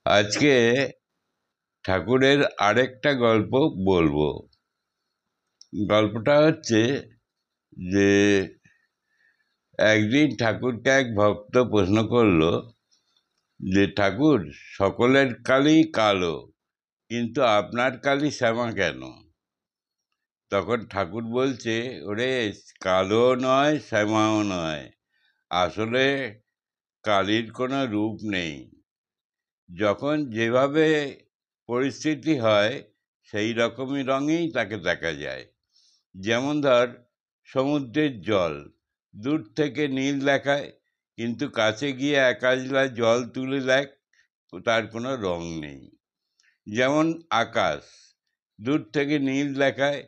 আজকে ঠাকুরের আরেকটা গল্প বলবো। গল্পটা হচ্ছে যে একদিন ঠাকুরকে এক ভক্ত প্রশ্ন করলো যে ঠাকুর, সকলের কালি কালো, কিন্তু আপনার কালি শ্যামা কেন? তখন ঠাকুর বলছে, ওরে, কালো নয় শ্যামাও নয়, আসলে কালির কোনো রূপ নেই। যখন যেভাবে পরিস্থিতি হয় সেই রকমই রঙেই তাকে দেখা যায়। যেমন ধর, সমুদ্রের জল দূর থেকে নীল দেখায়, কিন্তু কাছে গিয়ে এক আজলা জল তুলে দেখ, তার কোনো রং নেই। যেমন আকাশ দূর থেকে নীল দেখায়,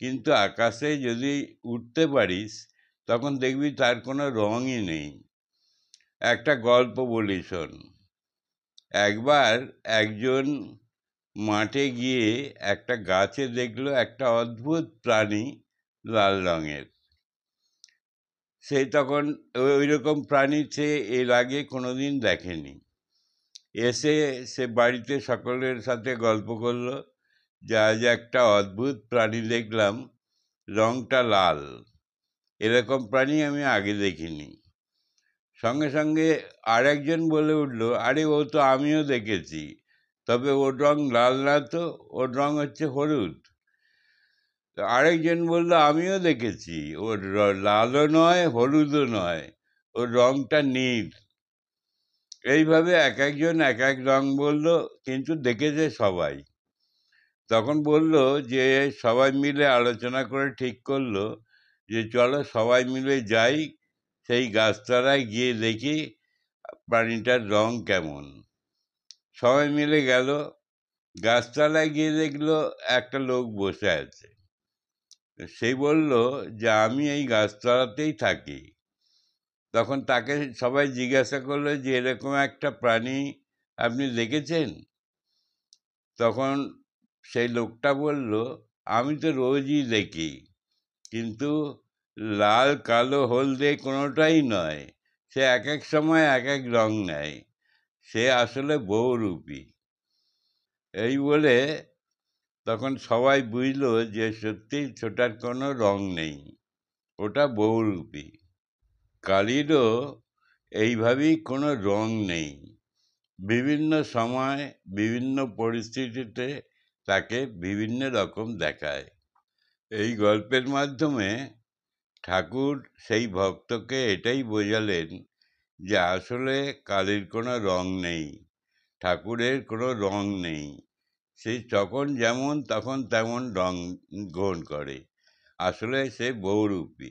কিন্তু আকাশে যদি উঠতে পারিস তখন দেখবি তার কোনো রঙই নেই। একটা গল্প বলি, শোন। একবার একজন মাঠে গিয়ে একটা গাছে দেখলো একটা অদ্ভুত প্রাণী, লাল রঙের। সে তখন ওই রকম প্রাণী সে এর আগে কোনোদিন দেখেনি। এসে সে বাড়িতে সকলের সাথে গল্প করলো যে আজ একটা অদ্ভুত প্রাণী দেখলাম, রংটা লাল, এরকম প্রাণী আমি আগে দেখিনি। সঙ্গে সঙ্গে আর একজন বলে উঠলো, আরে ও তো আমিও দেখেছি, তবে ওর রং লাল না তো, ওর রং হচ্ছে হলুদ। আরেকজন বলল, আমিও দেখেছি, ওর লালও নয় হলুদও নয়, ওর রংটা নীল। এইভাবে এক একজন এক এক রং বলল, কিন্তু দেখেছে সবাই। তখন বলল যে সবাই মিলে আলোচনা করে ঠিক করলো যে চলো সবাই মিলে যাই, সেই গাছতলায় গিয়ে দেখি প্রাণীটার রং কেমন। সবাই মিলে গেল। গাছতলায় গিয়ে দেখলো একটা লোক বসে আছে। সেই বলল যে আমি এই গাছতলাতেই থাকি। তখন তাকে সবাই জিজ্ঞাসা করলো যে এরকম একটা প্রাণী আপনি দেখেছেন? তখন সেই লোকটা বলল, আমি তো রোজই দেখি, কিন্তু লাল কালো হলদে কোনোটাই নয়, সে এক এক সময় এক এক রং নেয়, সে আসলে বহুরূপী। এই বলে তখন সবাই বুঝলো যে সত্যি ছোটার কোনো রং নেই, ওটা বহুরূপী। কালিরও এইভাবেই কোনো রং নেই, বিভিন্ন সময় বিভিন্ন পরিস্থিতিতে তাকে বিভিন্ন রকম দেখায়। এই গল্পের মাধ্যমে ঠাকুর সেই ভক্তকে এটাই বোঝালেন যে আসলে কালির কোনো রং নেই, ঠাকুরের কোনো রং নেই। সে যখন যেমন তখন তেমন রং গ্রহণ করে, আসলে সে বহুরূপী।